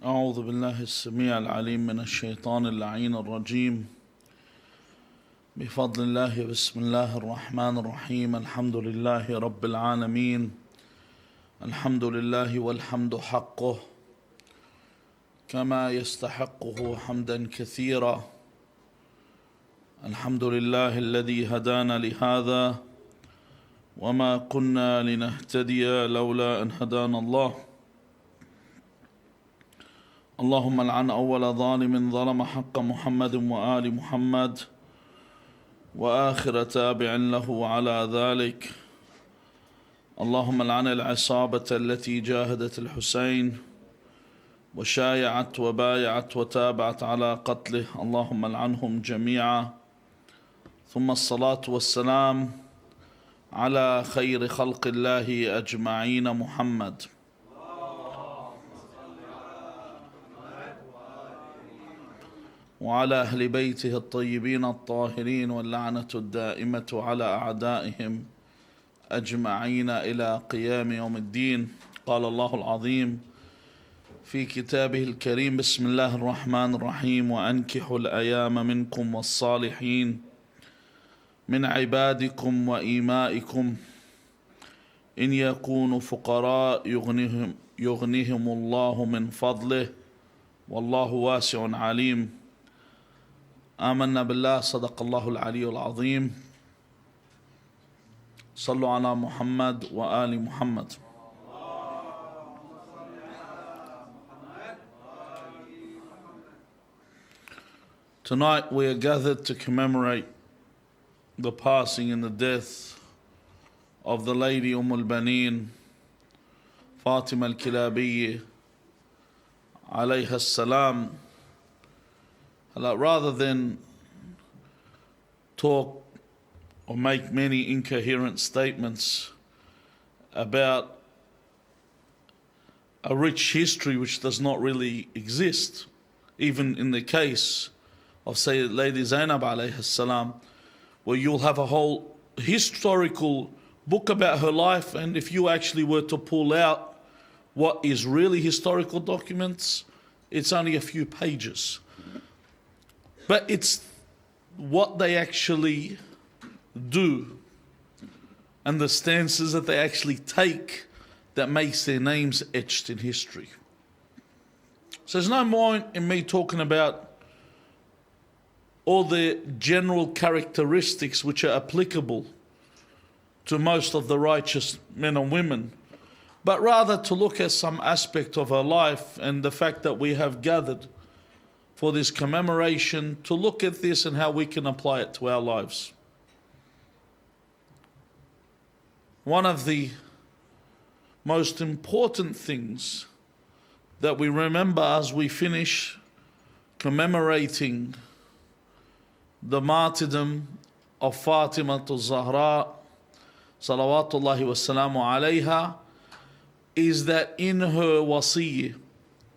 أعوذ بالله السميع العليم من الشيطان اللعين الرجيم. بفضل الله بسم الله الرحمن الرحيم. الحمد لله رب العالمين. الحمد لله والحمد حقه كما يستحقه حمدا كثيرا. الحمد لله الذي هدانا لهذا وما كنا لنهتدي لولا أن هدانا الله. اللهم لعن أول ظالم ظلم حق محمد وآل محمد وآخر تابع له على ذلك. اللهم لعن العصابة التي جاهدت الحسين وشايعت وبايعت وتابعت على قتله، اللهم لعنهم جميعا. ثم الصلاة والسلام على خير خلق الله أجمعين محمد وعلى أهل بيته الطيبين الطاهرين، واللعنة الدائمة على أعدائهم أجمعين إلى قيام يوم الدين. قال الله العظيم في كتابه الكريم: بسم الله الرحمن الرحيم: وأنكحوا الأيام منكم والصالحين من عبادكم وإيمائكم إن يكونوا فقراء يغنيهم الله من فضله والله واسع عليم. آمنا بالله، صدق الله العلي العظيم. صلوا على محمد وآل محمد. Tonight we are gathered to commemorate the passing and the death of the lady Ummul Baneen, Fatima al-Kilabiyya alayha salam. Rather than talk or make many incoherent statements about a rich history which does not really exist, even in the case of, say, Lady Zainab alayhi salam, where you'll have a whole historical book about her life, and if you actually were to pull out what is really historical documents, it's only a few pages. But it's what they actually do and the stances that they actually take that makes their names etched in history. So there's no point in me talking about all the general characteristics which are applicable to most of the righteous men and women, but rather to look at some aspect of her life and the fact that we have gathered for this commemoration, to look at this and how we can apply it to our lives. One of the most important things that we remember as we finish commemorating the martyrdom of Fatima al-Zahra, salawatullahi wassalamu alayha, is that in her wasiyyah,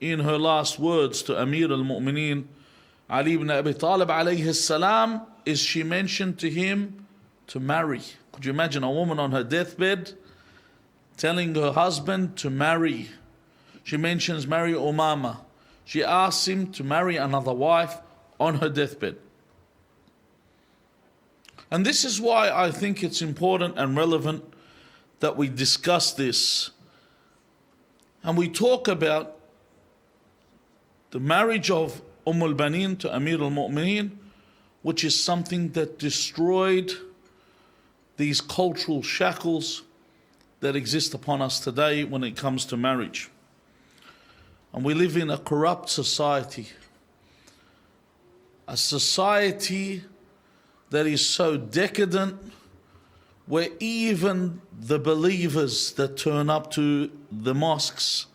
in her last words to Amir al-Mu'mineen Ali ibn Abi Talib alayhi salam, is she mentioned to him to marry. Could you imagine a woman on her deathbed telling her husband to marry? She mentions marry Umama. She asks him to marry another wife on her deathbed. And this is why I think it's important and relevant that we discuss this and we talk about the marriage of Ummul Baneen to Amir al-Mu'mineen, which is something that destroyed these cultural shackles that exist upon us today when it comes to marriage. And we live in a corrupt society, a society that is so decadent, where even the believers that turn up to the mosques,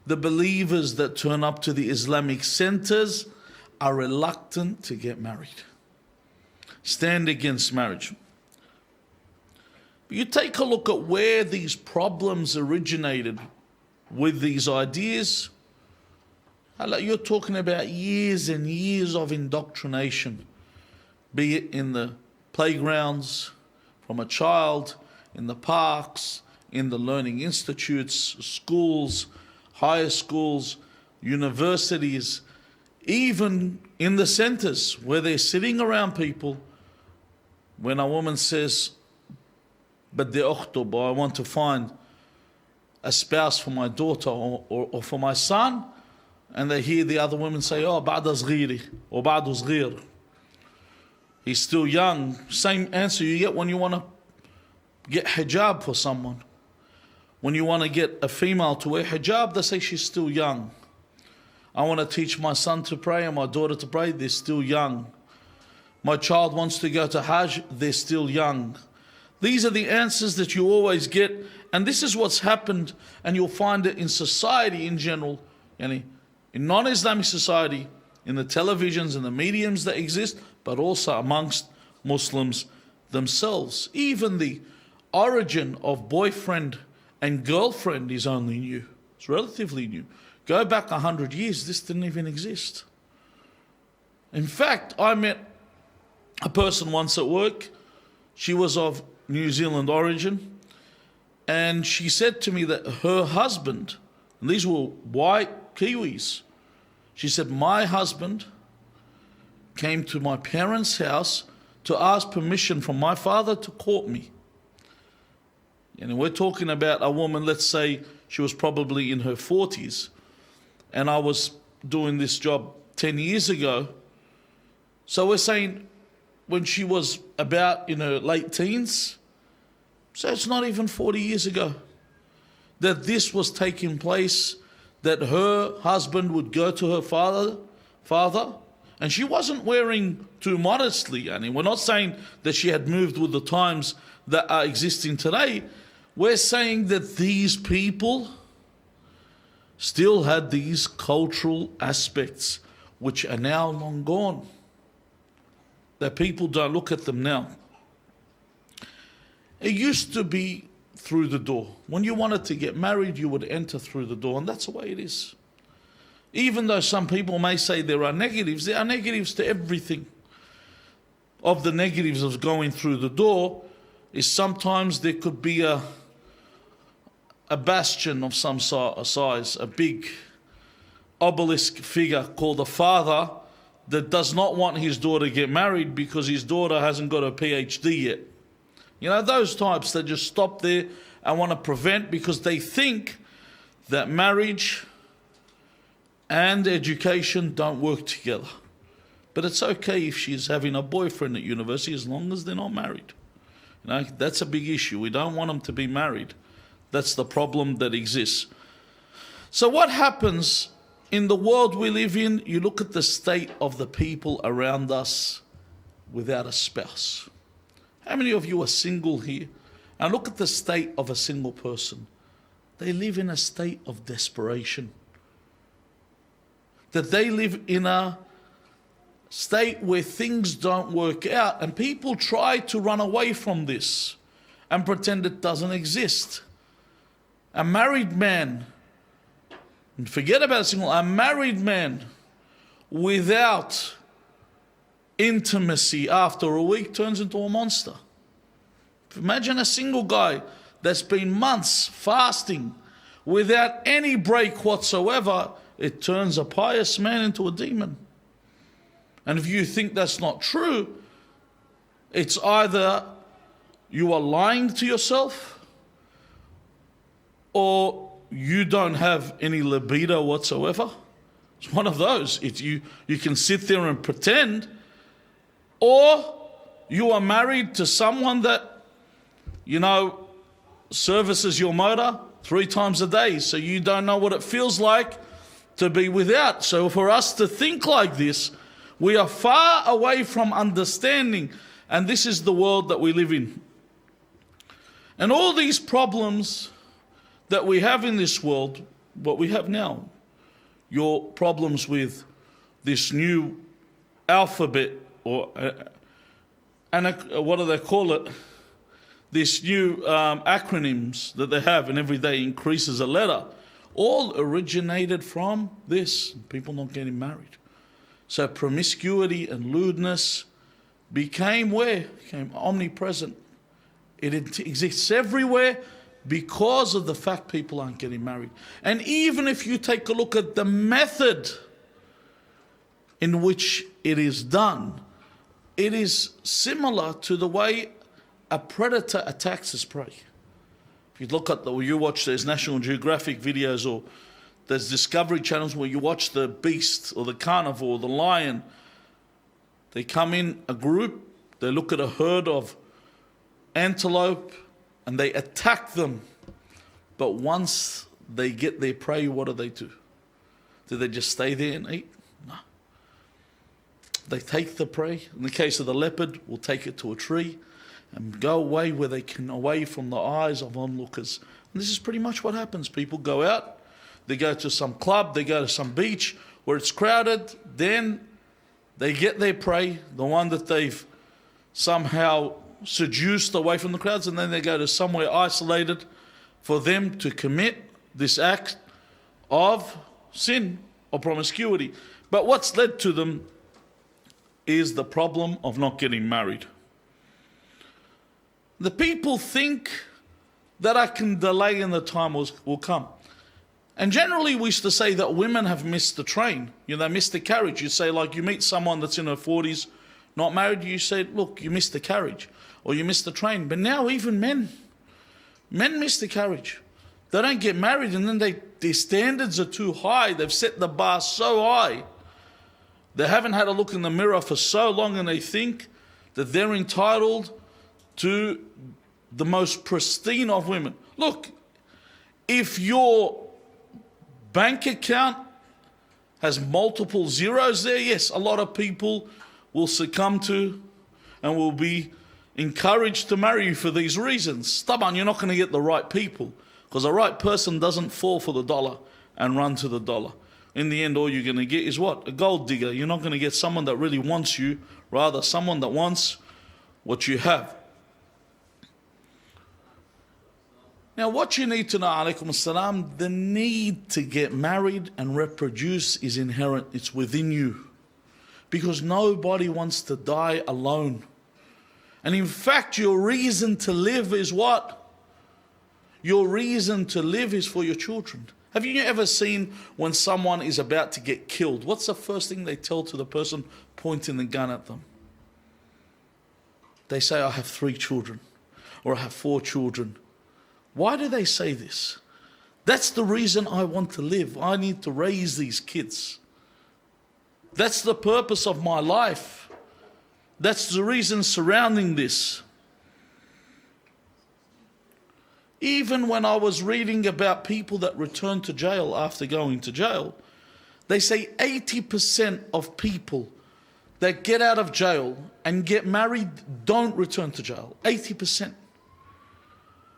the believers that turn up to the Islamic centers, are reluctant to get married, stand against marriage. But you take a look at where these problems originated with these ideas. You're talking about years and years of indoctrination, be it in the playgrounds from a child, in the parks, in the learning institutes, schools, higher schools, universities, even in the centers where they're sitting around people, when a woman says, "Baddi أخطب," or "I want to find a spouse for my daughter or for my son," and they hear the other women say, "Oh, بعد صغيري," or بعد صغير. He's still young. Same answer you get when you want to get hijab for someone. When you want to get a female to wear hijab, they say she's still young. I want to teach my son to pray and my daughter to pray, they're still young. My child wants to go to Hajj, they're still young. These are the answers that you always get, and this is what's happened, and you'll find it in society in general, in non-Islamic society, in the televisions and the mediums that exist, but also amongst Muslims themselves. Even the origin of boyfriend and girlfriend is only new. It's relatively new. Go back 100 years, this didn't even exist. In fact, I met a person once at work. She was of New Zealand origin, and she said to me that her husband, and these were white Kiwis, she said, "My husband came to my parents' house to ask permission from my father to court me." And we're talking about a woman, let's say she was probably in her 40s, and I was doing this job 10 years ago. So we're saying when she was about in her late teens, so it's not even 40 years ago, that this was taking place, that her husband would go to her father, and she wasn't wearing too modestly. I mean, we're not saying that she had moved with the times that are existing today. We're saying that these people still had these cultural aspects which are now long gone. That people don't look at them now. It used to be through the door. When you wanted to get married, you would enter through the door, and that's the way it is. Even though some people may say there are negatives to everything. Of the negatives of going through the door is sometimes there could be a bastion of some size, a big obelisk figure called a father that does not want his daughter to get married because his daughter hasn't got a PhD yet. You know, those types that just stop there and want to prevent because they think that marriage and education don't work together. But it's okay if she's having a boyfriend at university as long as they're not married. You know, that's a big issue. We don't want them to be married. That's the problem that exists. So what happens in the world we live in? You look at the state of the people around us without a spouse. How many of you are single here? And look at the state of a single person. They live in a state of desperation. That they live in a state where things don't work out, and people try to run away from this and pretend it doesn't exist. A married man, and forget about a single, a married man without intimacy after a week turns into a monster. Imagine a single guy that's been months fasting without any break whatsoever, it turns a pious man into a demon. And if you think that's not true, it's either you are lying to yourself or you don't have any libido whatsoever. It's one of those. You can sit there and pretend, or you are married to someone that, services your motor 3 times a day, so you don't know what it feels like to be without. So for us to think like this, we are far away from understanding, and this is the world that we live in. And all these problems that we have in this world, what we have now, your problems with this new alphabet, or what do they call it? This new acronyms that they have, and every day increases a letter, all originated from this, people not getting married. So promiscuity and lewdness became omnipresent. It exists everywhere, because of the fact people aren't getting married. And even if you take a look at the method in which it is done, it is similar to the way a predator attacks his prey. If you look at you watch those National Geographic videos, or there's Discovery channels where you watch the beast or the carnivore, the lion. They come in a group, they look at a herd of antelope and they attack them. But once they get their prey, what do? Do they just stay there and eat? No. They take the prey. In the case of the leopard, we'll take it to a tree and go away where they can, away from the eyes of onlookers. And this is pretty much what happens. People go out, they go to some club, they go to some beach where it's crowded, then they get their prey, the one that they've somehow seduced away from the crowds, and then they go to somewhere isolated for them to commit this act of sin or promiscuity. But what's led to them is the problem of not getting married. The people think that I can delay and the time will come. And generally we used to say that women have missed the train. They missed the carriage. You say, like, you meet someone that's in her 40s, not married, you say, look, you missed the carriage or you missed the train. But now even men miss the carriage. They don't get married, and then their standards are too high. They've set the bar so high. They haven't had a look in the mirror for so long, and they think that they're entitled to the most pristine of women. Look, if your bank account has multiple zeros there, yes, a lot of people will succumb to and will be encouraged to marry you for these reasons. Taban, you're not going to get the right people, because the right person doesn't fall for the dollar and run to the dollar. In the end, all you're going to get is what? A gold digger. You're not going to get someone that really wants you, rather someone that wants what you have. Now, what you need to know, alaykum assalam, the need to get married and reproduce is inherent. It's within you. Because nobody wants to die alone. And in fact, your reason to live is what? Your reason to live is for your children. Have you ever seen when someone is about to get killed, what's the first thing they tell to the person pointing the gun at them? They say, I have 3 children, or I have 4 children. Why do they say this? That's the reason I want to live. I need to raise these kids. That's the purpose of my life. That's the reason surrounding this. Even when I was reading about people that return to jail after going to jail, they say 80% of people that get out of jail and get married don't return to jail. 80%.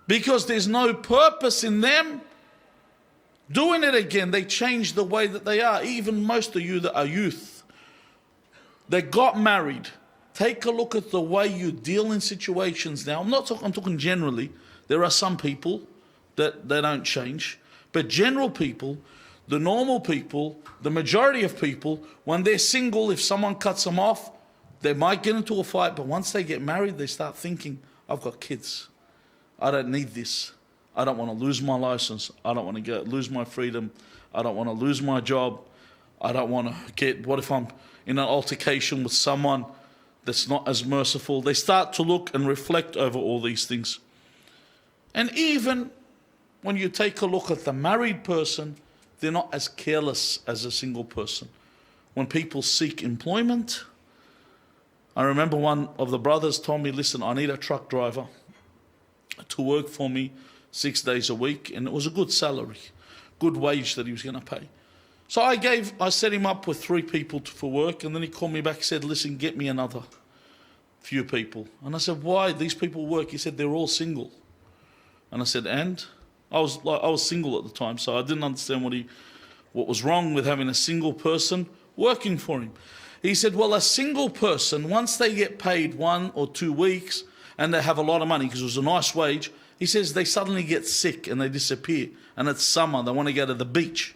Because there's no purpose in them doing it again. They change the way that they are. Even most of you that are youth, they got married. Take a look at the way you deal in situations now. I'm talking generally. There are some people that they don't change. But general people, the normal people, the majority of people, when they're single, if someone cuts them off, they might get into a fight. But once they get married, they start thinking, I've got kids. I don't need this. I don't want to lose my license. I don't want to lose my freedom. I don't want to lose my job. I don't want to what if I'm in an altercation with someone that's not as merciful? They start to look and reflect over all these things. And even when you take a look at the married person, they're not as careless as a single person. When people seek employment, I remember one of the brothers told me, listen, I need a truck driver to work for me 6 days a week, and it was a good salary, good wage that he was going to pay. So I set him up with 3 people for work, and then he called me back and said, listen, get me another few people. And I said, why? These people work. He said, they're all single. And I said, and? I was single at the time, so I didn't understand what was wrong with having a single person working for him. He said, well, a single person, once they get paid 1 or 2 weeks and they have a lot of money, because it was a nice wage, he says they suddenly get sick and they disappear. And it's summer, they want to go to the beach.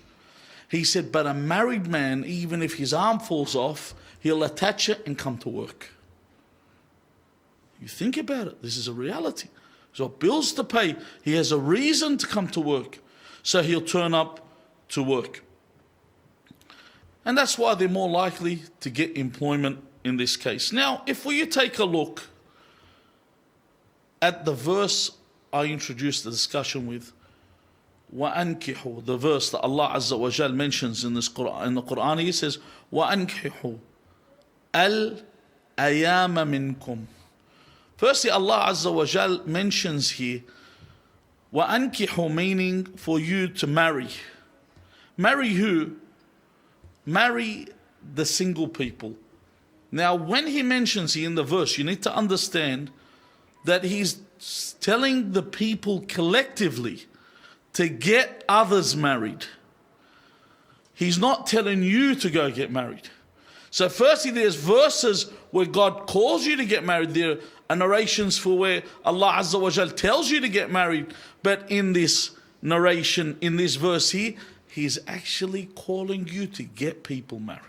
He said, but a married man, even if his arm falls off, he'll attach it and come to work. You think about it, this is a reality. He's got bills to pay. He has a reason to come to work. So he'll turn up to work. And that's why they're more likely to get employment in this case. Now, if we take a look at the verse I introduced the discussion with, وَأَنْكِحُوا, the verse that Allah Azza wa Jal mentions in the Quran, He says, وَأَنْكِحُوا الْأَيَامَ مِنْكُمْ. Firstly, Allah Azza wa Jal mentions here, وَأَنْكِحُوا, meaning for you to marry. Marry who? Marry the single people. Now, when He mentions here in the verse, you need to understand that He's telling the people collectively to get others married. He's not telling you to go get married. So firstly, there's verses where God calls you to get married. There are narrations for where Allah Azza wa Jal tells you to get married. But in this narration, in this verse here, He's actually calling you to get people married.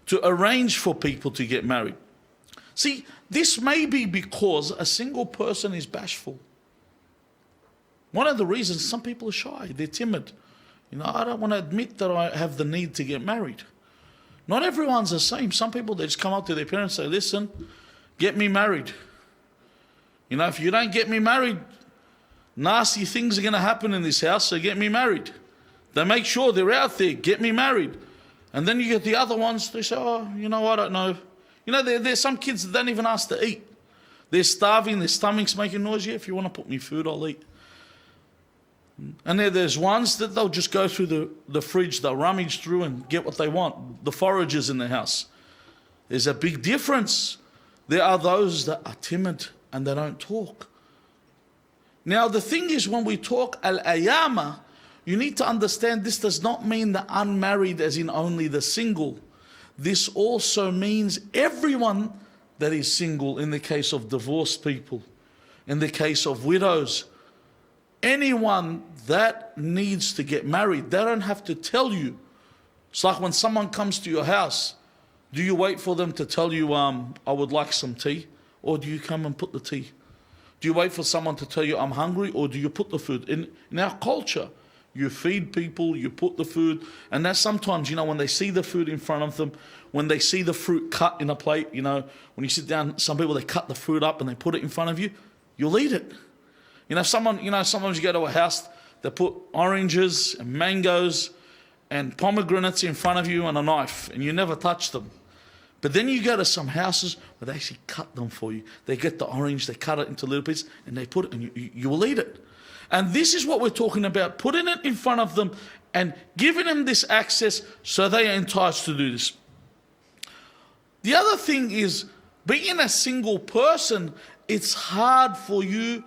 To arrange for people to get married. See, this may be because a single person is bashful. One of the reasons, some people are shy, they're timid. I don't want to admit that I have the need to get married. Not everyone's the same. Some people, they just come up to their parents and say, listen, get me married. If you don't get me married, nasty things are going to happen in this house, so get me married. They make sure they're out there, get me married. And then you get the other ones, they say, I don't know. There's some kids that don't even ask to eat. They're starving, their stomach's making noise. Yeah, if you want to put me food, I'll eat. And there's ones that they'll just go through the fridge, they'll rummage through and get what they want. The foragers in the house. There's a big difference. There are those that are timid and they don't talk. Now the thing is, when we talk al-ayama, you need to understand this does not mean the unmarried as in only the single. This also means everyone that is single, in the case of divorced people, in the case of widows. Anyone that needs to get married, they don't have to tell you. It's like when someone comes to your house, do you wait for them to tell you, I would like some tea? Or do you come and put the tea? Do you wait for someone to tell you, I'm hungry? Or do you put the food? In our culture, you feed people, you put the food. And that's sometimes, when they see the food in front of them, when they see the fruit cut in a plate, when you sit down, some people, they cut the fruit up and they put it in front of you, you'll eat it. Sometimes you go to a house, they put oranges and mangoes and pomegranates in front of you and a knife, and you never touch them. But then you go to some houses where they actually cut them for you. They get the orange, they cut it into little bits, and they put it, and you will eat it. And this is what we're talking about, putting it in front of them and giving them this access so they are enticed to do this. The other thing is, being a single person, it's hard for you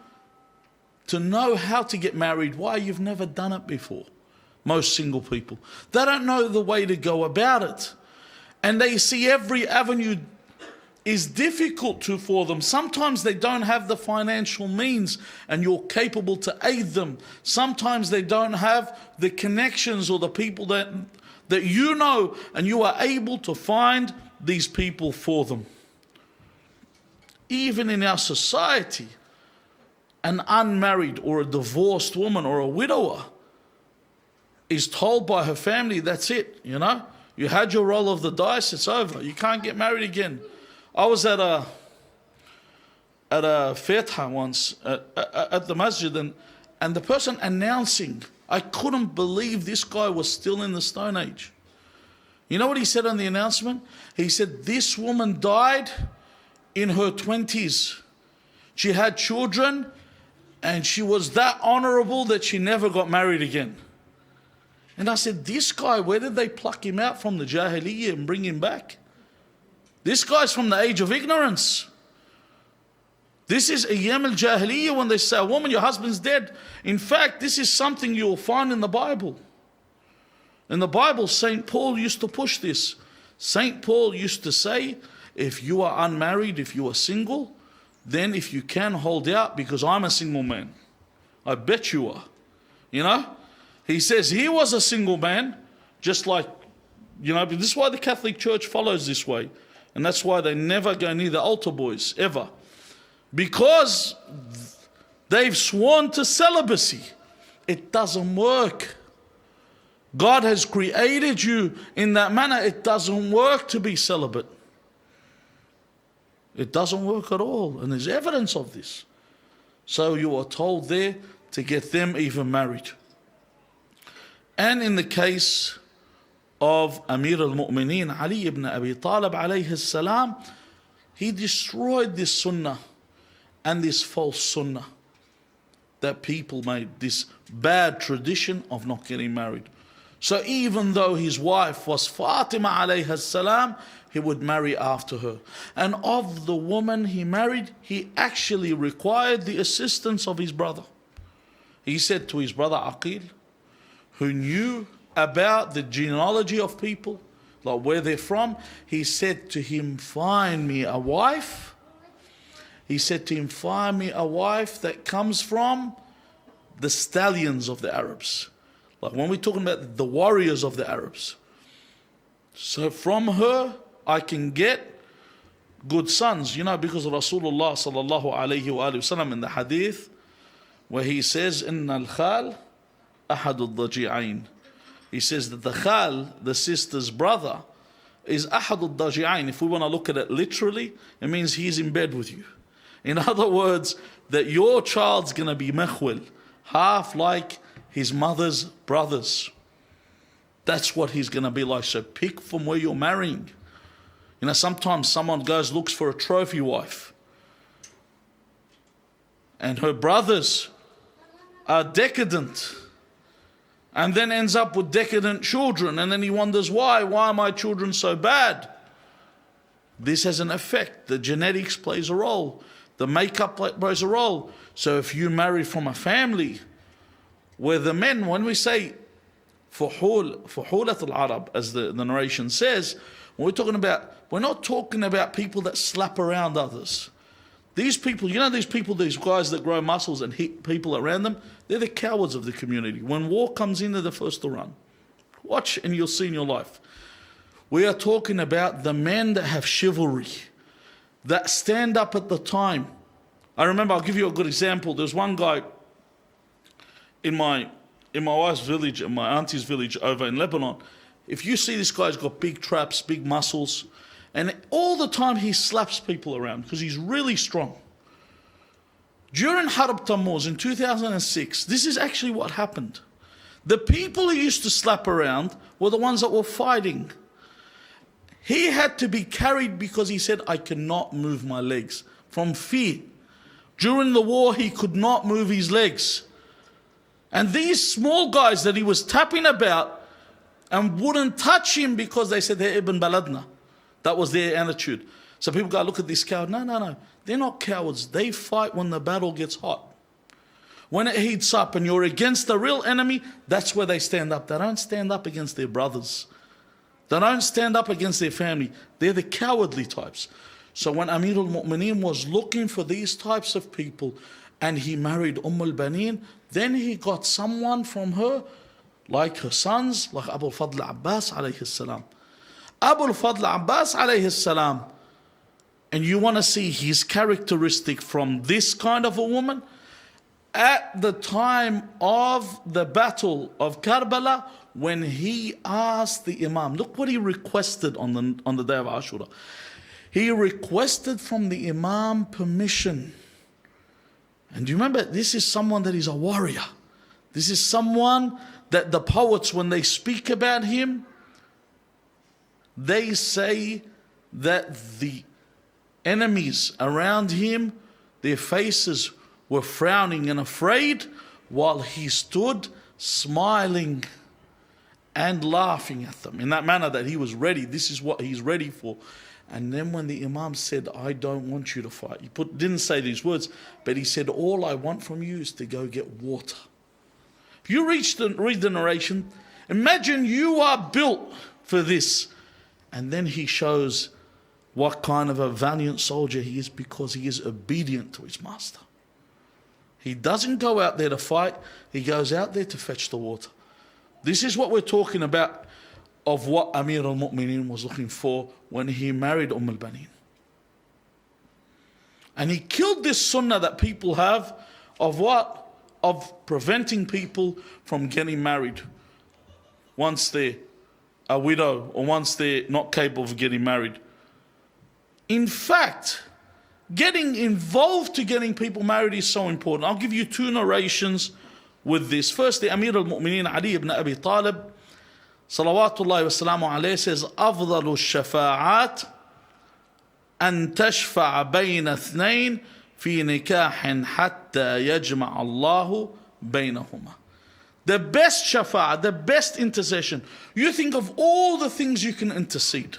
to know how to get married. Why? You've never done it before. Most single people, they don't know the way to go about it. And they see every avenue is difficult for them. Sometimes they don't have the financial means and you're capable to aid them. Sometimes they don't have the connections or the people that you know, and you are able to find these people for them. Even in our society, an unmarried or a divorced woman or a widower is told by her family, that's it, You had your roll of the dice, it's over. You can't get married again. I was at a fetha once at the masjid, and the person announcing, I couldn't believe this guy was still in the Stone Age. You know what he said on the announcement? He said, this woman died in her 20s. She had children, and she was that honorable that she never got married again. And I said, this guy, where did they pluck him out from the Jahiliyyah and bring him back? This guy's from the age of ignorance. This is Ayyam al-Jahiliyyah, when they say, a woman, your husband's dead. In fact, this is something you'll find in the Bible. In the Bible, St. Paul used to push this. St. Paul used to say, if you are unmarried, if you are single, then if you can, hold out, because I'm a single man. I bet you are. He says he was a single man, just like, but this is why the Catholic Church follows this way. And that's why they never go near the altar boys, ever. because they've sworn to celibacy. It doesn't work. God has created you in that manner. It doesn't work to be celibate. It doesn't work at all. And there's evidence of this. So you are told there to get them even married. And in the case of Amir al-Mu'mineen, Ali ibn Abi Talib alayhi salam, he destroyed this sunnah and this false sunnah that people made, this bad tradition of not getting married. So even though his wife was Fatima alayhi salam, he would marry after her. And of the woman he married, he actually required the assistance of his brother. He said to his brother Aqil, who knew about the genealogy of people, like where they're from, he said to him, find me a wife. He said to him, find me a wife that comes from the stallions of the Arabs. Like when we're talking about the warriors of the Arabs. So from her, I can get good sons. You know, because of Rasulullah sallallahu alayhi wa sallam in the hadith, where he says, Inna al-khal ahadu al-daji'ain. He says that the khal, the sister's brother, is ahadu al-daji'ain. If we want to look at it literally, it means he's in bed with you. In other words, that your child's going to be mekhwil, half like his mother's brothers. That's what he's going to be like. So pick from where you're marrying. You know, sometimes someone goes, looks for a trophy wife, and her brothers are decadent, and then ends up with decadent children, and then he wonders why are my children so bad? This has an effect. The genetics plays a role. The makeup plays a role. So if you marry from a family where the men, when we say fuhulat al-Arab, as the narration says, we're not talking about people that slap around others. These people, you know, these guys that grow muscles and hit people around them, they're the cowards of the community. When war comes in, they're the first to run. Watch and you'll see in your life. We are talking about the men that have chivalry, that stand up at the time. I remember, I'll give you a good example. There's one guy in my wife's village, in my auntie's village over in Lebanon. If you see this guy's got big traps, big muscles, and all the time he slaps people around because he's really strong. During Harb Tammuz in 2006, this is actually what happened. The people he used to slap around were the ones that were fighting. He had to be carried because he said, I cannot move my legs from fear. During the war, he could not move his legs. And these small guys that he was tapping about and wouldn't touch him because they said they're Ibn Baladna. That was their attitude. So people go, look at this coward. No. They're not cowards. They fight when the battle gets hot. When it heats up and you're against the real enemy, that's where they stand up. They don't stand up against their brothers. They don't stand up against their family. They're the cowardly types. So when Amir al-Mu'mineen was looking for these types of people and he married Ummul Baneen, then he got someone from her, like her sons, like Abu al-Fadl Abbas alayhi salam. Abu al-Fadl Abbas alayhi salam, and you want to see his characteristic from this kind of a woman, at the time of the battle of Karbala, when he asked the Imam, look what he requested on the day of Ashura. He requested from the Imam permission. And you remember, this is someone that is a warrior. This is someone that the poets, when they speak about him, they say that the enemies around him, their faces were frowning and afraid, while he stood smiling and laughing at them in that manner that he was ready. This is what he's ready for. And then when the Imam said, I don't want you to fight, he didn't say these words, but he said, all I want from you is to go get water. If you read the narration, imagine you are built for this. And then he shows what kind of a valiant soldier he is, because he is obedient to his master. He doesn't go out there to fight, he goes out there to fetch the water. This is what we're talking about of what Amir al-Mu'mineen was looking for when he married Ummul Baneen. And he killed this sunnah that people have of what? Of preventing people from getting married once they're a widow or once they're not capable of getting married. In fact, getting involved to getting people married is so important. I'll give you two narrations with this. Firstly, Amir al-Mu'mineen Ali ibn Abi Talib, salawatullahi wa salamu alayhi, says, أفضل الشفاعات أن تشفع بين اثنين في نكاح حتى يجمع الله بينهما. The best shafa'a, the best intercession. You think of all the things you can intercede,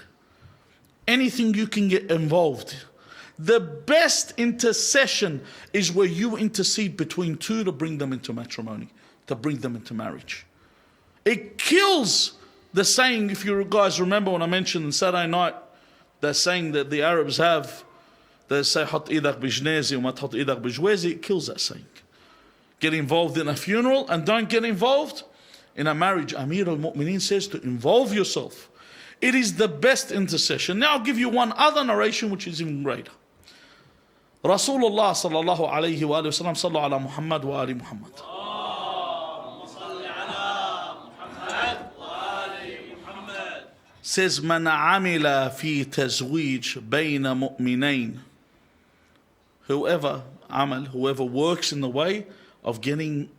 anything you can get involved. The best intercession is where you intercede between two to bring them into matrimony, to bring them into marriage. It kills the saying, if you guys remember when I mentioned on Saturday night, that saying that the Arabs have, they say, حط إيدك بجنازي وما تحط إيدك بجوازي. It kills that saying. Get involved in a funeral and don't get involved in a marriage. Amir al-Mu'mineen says to involve yourself. It is the best intercession. Now I'll give you one other narration which is even greater. Rasulullah sallallahu alayhi wa sallam, sallu ala Muhammad wa ali Muhammad. Says, من عمل في تزويج بين مؤمنين. Whoever works in the way of getting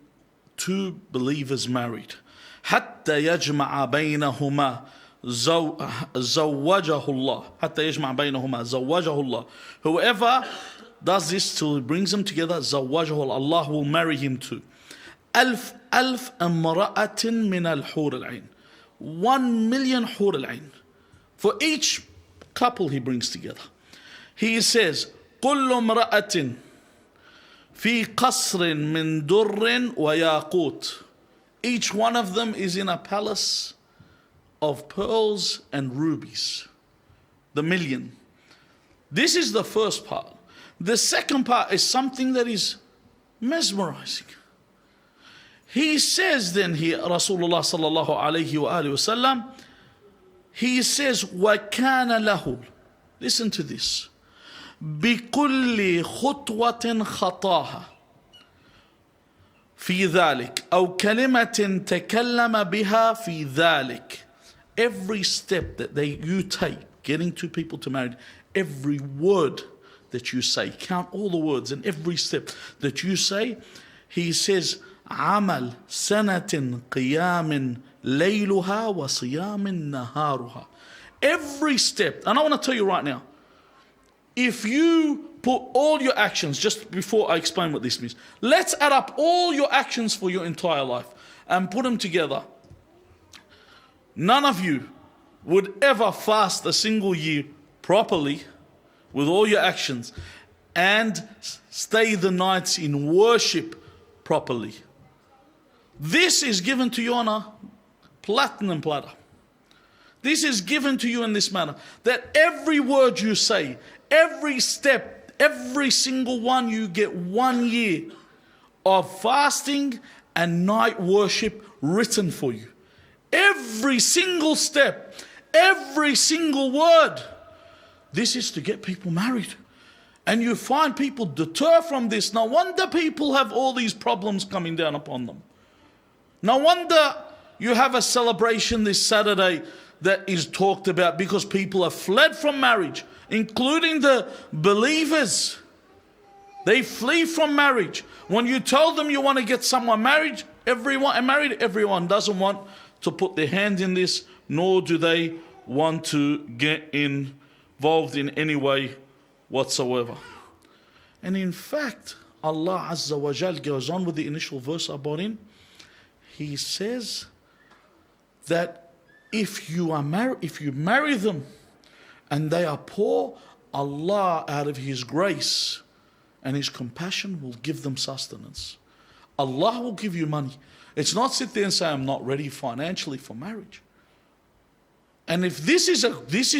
two believers married. حتى يجمع بينهما زوجه الله. حتى يجمع بينهما زوجه الله. Whoever does this till he brings them together, زوجه الله. Allah will marry him too. ألف امرأة من الحور العين. 1,000,000 حور العين. For each couple he brings together. He says, كل امرأة في قصر من در وياقوت. Each one of them is in a palace of pearls and rubies. The 1,000,000. This is the first part. The second part is something that is mesmerizing. He says then here, Rasulullah sallallahu alayhi wa alihi wasallam, he says, وَكَانَ لَهُ. Listen to this. بِكُلِّ خُطْوَةٍ خَطَاهَا في ذلك أو كلمة تكلم بها في ذلك. Every step that you take, getting two people to marry, every word that you say, count all the words and every step that you say, he says, عمل سنة قيام ليلها وصيام نهارها. Every step, and I want to tell you right now, if you put all your actions, just before I explain what this means, let's add up all your actions for your entire life and put them together. None of you would ever fast a single year properly with all your actions and stay the nights in worship properly. This is given to you on a platinum platter. This is given to you in this manner, that every word you say, every step, every single one, you get 1 year of fasting and night worship written for you. Every single step, every single word. This is to get people married. And you find people deter from this. No wonder people have all these problems coming down upon them. No wonder you have a celebration this Saturday that is talked about because people have fled from marriage, including the believers. They flee from marriage. When you tell them you want to get someone married, everyone doesn't want to put their hand in this, nor do they want to get involved in any way whatsoever. And in fact, Allah Azza wa Jal goes on with the initial verse about him. He says that if you marry them and they are poor, Allah out of His grace and His compassion will give them sustenance. Allah will give you money. It's not sit there and say, I'm not ready financially for marriage. And if this is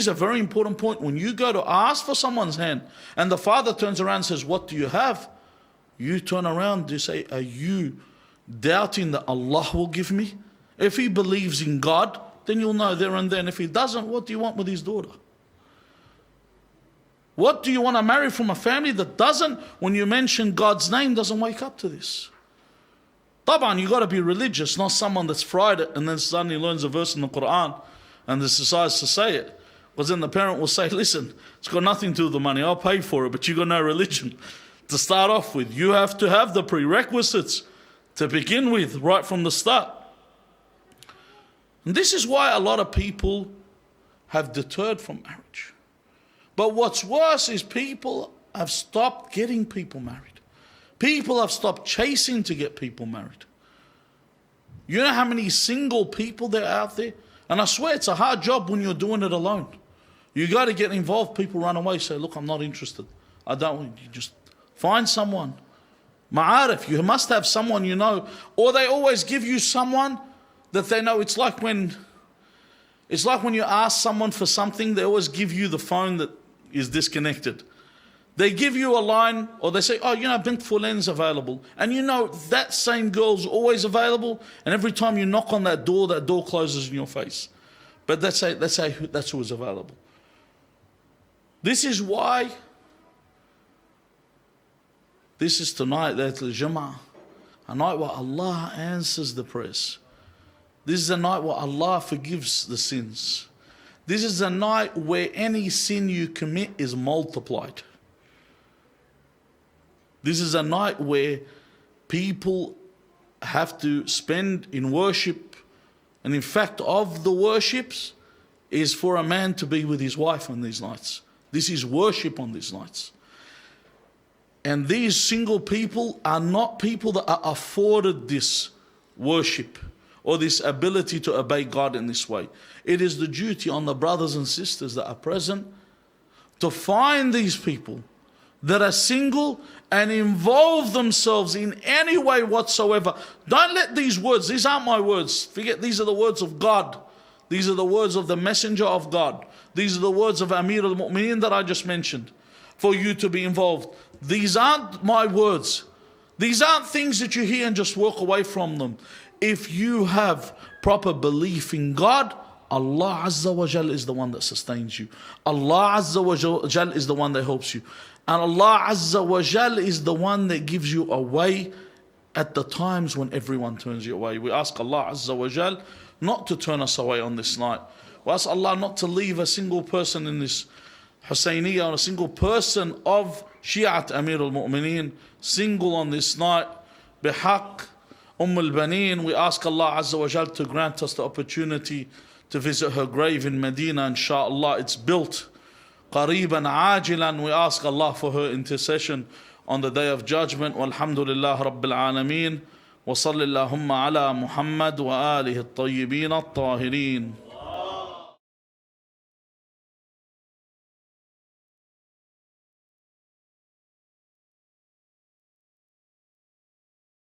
a very important point, when you go to ask for someone's hand and the father turns around and says, what do you have? You turn around and say, are you doubting that Allah will give me? If he believes in God, then you'll know there and then. If he doesn't, what do you want with his daughter? What do you want to marry from a family that doesn't, when you mention God's name, doesn't wake up to this? Taban, you got to be religious, not someone that's fried it and then suddenly learns a verse in the Quran and decides to say it. Because then the parent will say, listen, it's got nothing to do with the money, I'll pay for it, but you got no religion to start off with. You have to have the prerequisites to begin with right from the start. And this is why a lot of people have deterred from marriage. But what's worse is people have stopped getting people married. People have stopped chasing to get people married. You know how many single people there are out there? And I swear it's a hard job when you're doing it alone. You got to get involved. People run away, say, look, I'm not interested. I don't want you. Just find someone. Ma'arif, you must have someone you know. Or they always give you someone that they know. It's like when you ask someone for something, they always give you the phone that is disconnected. They give you a line, or they say, oh, you know, Bint Fulan's available. And you know that same girl's always available, and every time you knock on that door closes in your face. But that's who is available. This is why this is tonight, that's al-Jum'ah, a night where Allah answers the prayers. This is a night where Allah forgives the sins. This is a night where any sin you commit is multiplied. This is a night where people have to spend in worship. And in fact, of the worships is for a man to be with his wife on these nights. This is worship on these nights. And these single people are not people that are afforded this worship or this ability to obey God in this way. It is the duty on the brothers and sisters that are present to find these people that are single and involve themselves in any way whatsoever. Don't let these words, these aren't my words. Forget, these are the words of God. These are the words of the Messenger of God. These are the words of Amir al-Mu'mineen that I just mentioned. For you to be involved. These aren't my words. These aren't things that you hear and just walk away from them. If you have proper belief in God, Allah Azza wa Jal is the one that sustains you. Allah Azza wa Jal is the one that helps you. And Allah Azza wa Jal is the one that gives you a way at the times when everyone turns you away. We ask Allah Azza wa Jal not to turn us away on this night. We ask Allah not to leave a single person in this Husayniyah or a single person of Shi'at Amir al-Mu'mineen single on this night. Bihaq Ummul Baneen, we ask Allah Azza wa Jal to grant us the opportunity to visit her grave in Medina. Inshallah, it's built qariban ajilan. We ask Allah for her intercession on the day of judgment. Walhamdulillah Rabbil Alameen. Wa salli Allahumma ala Muhammad wa alihi at-tayyibin at-tahirin.